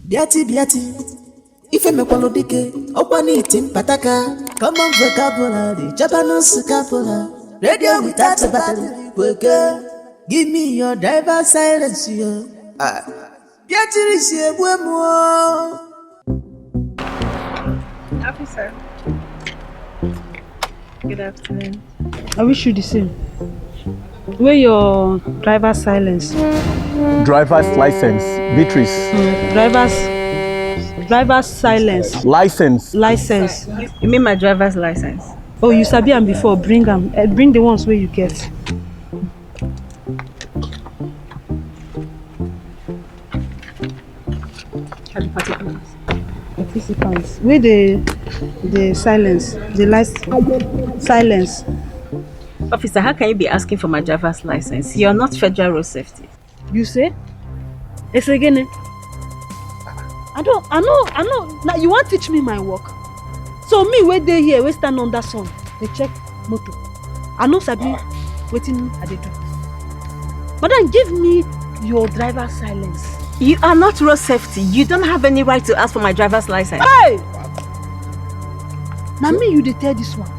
Biati, if me kwalo dike, okwani itim pataka, common vocabulary, Japanese scapula, radio without a battery, worker, give me your driver silence, you. Biati is here, Officer. Good afternoon. I wish you the same. Where your driver's silence? Driver's license, Beatrice. Driver's silence. License. You mean my driver's license? Oh, you sabi am before. Bring them. Bring the ones where you get. Have the particulars. Participants. Where the silence? The silence. Officer, how can you be asking for my driver's license? You're not federal road safety. You say? It's again. I know. Now you want to teach me my work. So me where they here, we stand under sun. They check motor. I know sabi waiting at the door. But then give me your driver's silence. You are not road safety. You don't have any right to ask for my driver's license. Hey! Now me you dey tell this one.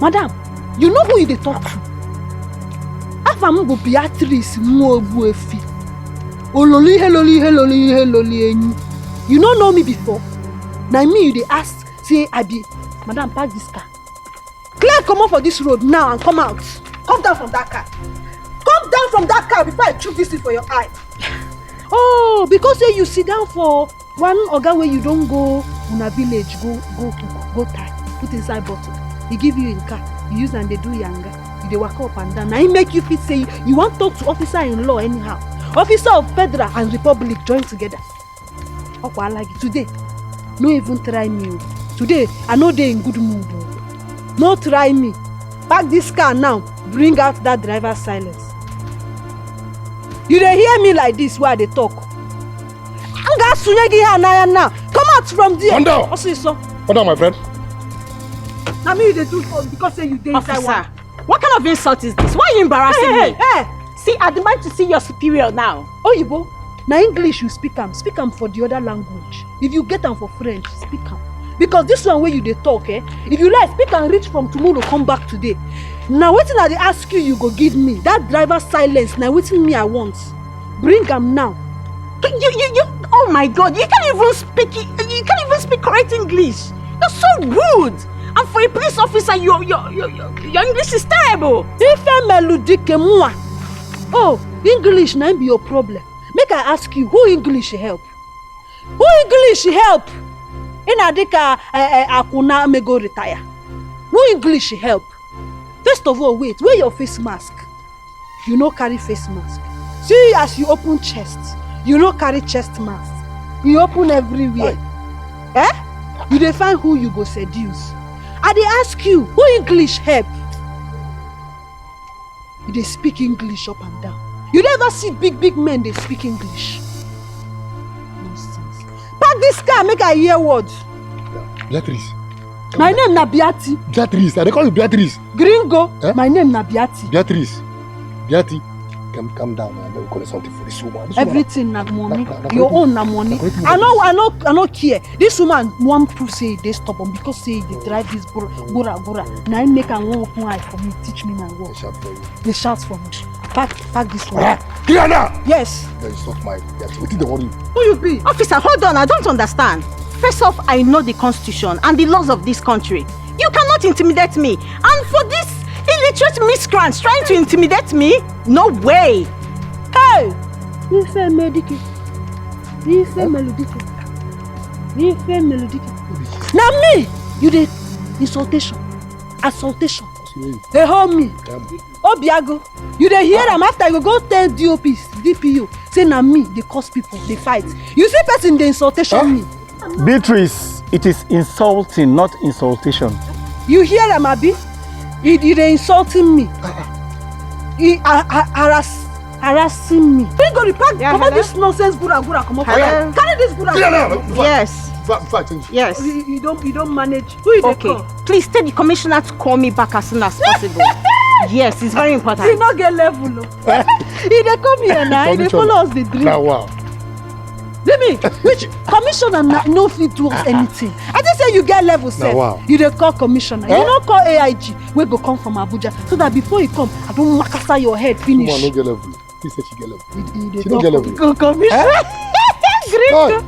Madam, you know who you dey talk to? Afam go Beatrice Nwobuefi. Ololi heloli enyi. You don't know me before. Now me you dey ask, say I be, Madam, park this car. Clear, come out for this road now and come out. Come down from that car. Come down from that car before I choose this thing for your eye. Oh, because say you sit down for one oga where you don't go in a village, go tie, put inside bottle. He give you in car, you use and they do yanga. They walk up and down. Now he make you feel say you want to talk to officer in law anyhow. Officer of Federal and Republic join together. Oh, I like it. Today, no even try me. Today, I know they in good mood. No try me. Park this car now. Bring out that driver's silence. You dey hear me like this while they talk. Come out from there. Come down. What's this, sir? Come down, my friend. Now me they do because say you dey inside one. Officer, what kind of insult is this? Why are you embarrassing me? Hey. See, I demand to see your superior now. Oyibo, na English you speak am for the other language. If you get am for French, speak am. Because this one where you dey talk, if you like, speak and reach from tomorrow, come back today. Now wetin I dey ask you, you go give me. That driver's silence, now wetin me I want. Bring am now. You, oh my God, you can't even speak correct English. You're so rude. And for a police officer, your English is terrible. Ife melodike mwa. Oh, English na be your problem. Make I ask you, who English help? Who English help? Ina dika akuna me go retire. Who English help? First of all, wait, wear your face mask. You no carry face mask. See as you open chest, you no carry chest mask. You open everywhere. You dey find who you go seduce. I dey ask you, who English help? You dey speak English up and down. You never see big men dey speak English. Nonsense. Park this car, make I hear words. Beatrice. My name na Beati. Beatrice, they call you Beatrice. Gringo, my name na Beati. Beatrice. Beati, calm down, man. Let me call something for this woman. Everything na money. Your own na money. I no care. This woman want prove say they stubborn because say they drive this gura. Now I make am one open eye for me, teach me my work. They shout for me. Pack this one. Clear now. Yes. That is not my Beatrice. What did they worry? Who you be? Officer, hold on, I don't understand. First off, I know the constitution and the laws of this country. You cannot intimidate me. And for this illiterate miscreants trying to intimidate me? No way. Hey! Ife melodike. Now me, you did assaultation. They hold me. Obiago, you dey hear them after you go tell DPO. Say na me, they cause people, they fight. You see person dey insultation me. Beatrice, it is insulting, not insultation. You hear them, Abi? He insulting me. He harassing me. Bring go the park. Come on, this nonsense gura. Come on, carry this gura. Yes. Yes. You don't manage. Who is okay? Call? Please tell the commissioner to call me back as soon as possible. Yes, it's very important. You not get level. He dey come here now. He dey follow us the dream. Now wow. Let me. Which commissioner no fit do us anything? I just say you get level set. Wow. You dey call commissioner. You don't call AIG. We go come from Abuja so that before you come, I don't makasa your head finish. Woman no get level. He said she get level. She don't get level. Commissioner. Great.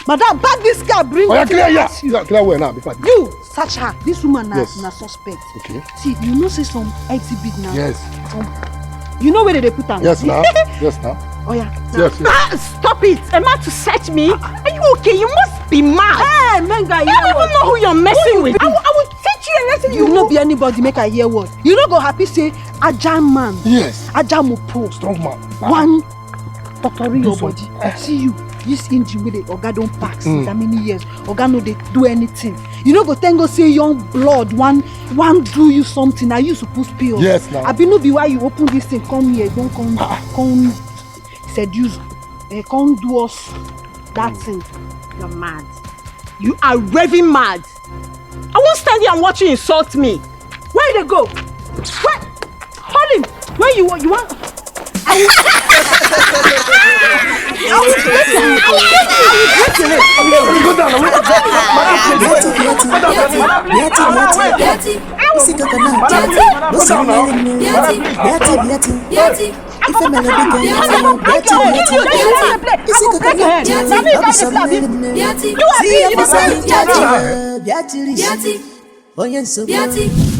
Madam, pack this car. Bring Oh, her yeah, to clear, the yeah. house. Yeah, clear where now? Before. You search her. This woman na Yes. suspect. Okay. See, you know say some exhibit now. Yes. You know where they put am? Yes, now. Yes, now. Oh yeah. Yes, yes. Stop it! Emma to search me? Are you okay? You must be mad. Hey, Menga, I don't even know who you're messing with. I will teach you a lesson. You no be anybody make I hear word. You no go happy say Aja man. Yes. Aja mopo. Strong man. One totori your something. body. See you. This engine with the Oga don't pack since that many years. Oga no dey do anything. You no go thank go say young blood one do you something. Are you supposed to pay us? Yes, now. I be no be why you open this thing come here. Don't come seduce. Come do us that thing. You're mad. You are raving mad. I won't stand here and watch you insult me. Where they go? Where? Hold him. Where you want?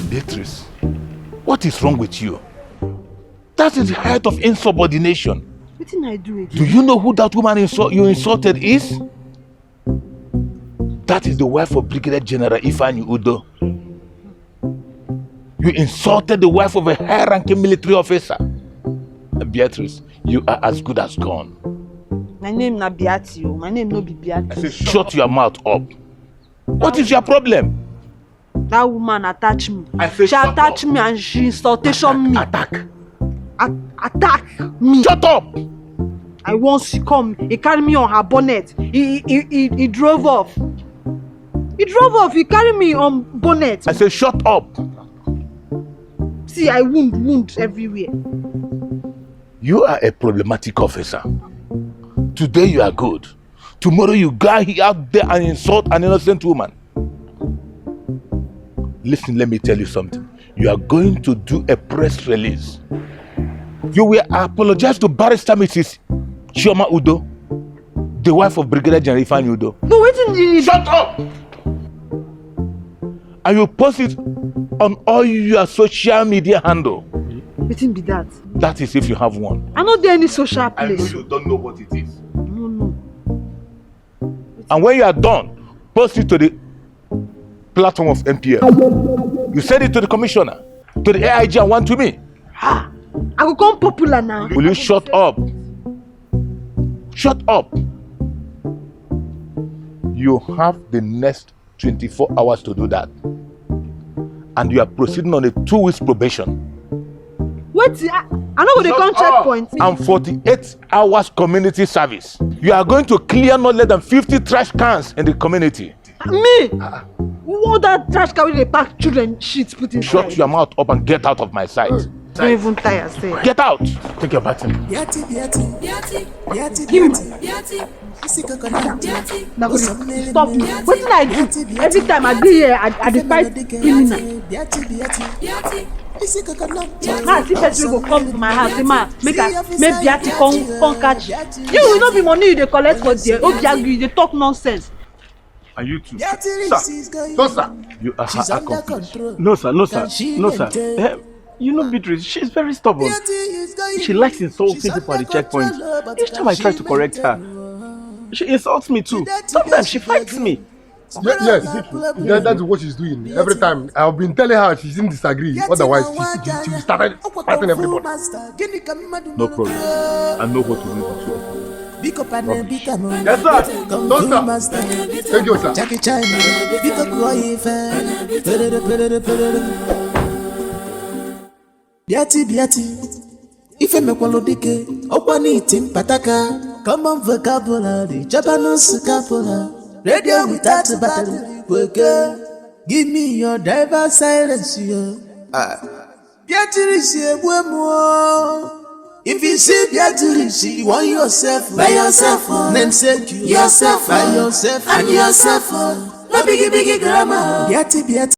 Beatrice, what is wrong with you? That is the height of insubordination. What did I do again? Do you know who that woman you insulted is? That is the wife of Brigadier General Ifeanyi Udo. You insulted the wife of a high-ranking military officer. Beatrice, you are as good as gone. My name na Beati. My name no be Beati. I say shut your mouth up. What is your problem? That woman attach me. I say She attach me and she insultation me. Attack. Attack me. Shut up! I want she come. He carry me on her bonnet. He drove off. He drove off. He carry me on bonnet. I say shut up! See, I wound everywhere. You are a problematic officer. Today you are good. Tomorrow you go out there and insult an innocent woman. Listen, let me tell you something. You are going to do a press release. You will apologize to Barrister Mrs. Chioma Udo, the wife of Brigadier General Ifeanyi Udo. No, wait till you... Shut up! And you post it on all your social media handle. Wetin be that? That is if you have one. I no dey any social I know place. you don't know what it is. No. And when you are done, post it to the platform of MPL. You send it to the commissioner, to the AIG, and one to me. I go come popular now. Will you shut up? Shut up. You have the next 24 hours to do that. And you are proceeding on a 2 weeks probation. Wait, I no go dey come checkpoint. And 48 hours community service. You are going to clear not less than 50 trash cans in the community. Me? What that trash can we dey pack children shit put inside? Shut your mouth up and get out of my sight. Don't even tire say. Get out. Take your baton. Give me. Now go stop me. Wetin I do? Every time I dey here, I dey fight criminal. Now I see person go come to my house say ma make Beati come catch you. You no be money you dey collect for there. Obiagu you dey talk nonsense. And you too. Sir. No, sir. You are her accomplice. No, sir. You know Beatrice, she's very stubborn. She likes insulting people at the checkpoint. Each time I try to correct her, she insults me too. Sometimes she fights me. Yes, that's what she's doing. Every time I've been telling her she didn't disagree. Otherwise, she started fighting everybody. No problem. I know what to do for you. Yes, sir. No, sir. Thank you, sir. Biati, ife mekwalo dike, okwa ni iti mpataka, common vocabulary, Japanese vocabulary, radio without a battery, worker, give me your driver's silence, yo. Biati risi ebwemo, If you see Beatrice, you want yourself by yourself, namesake you yourself by yourself and yourself. No biggie grammar. Beati.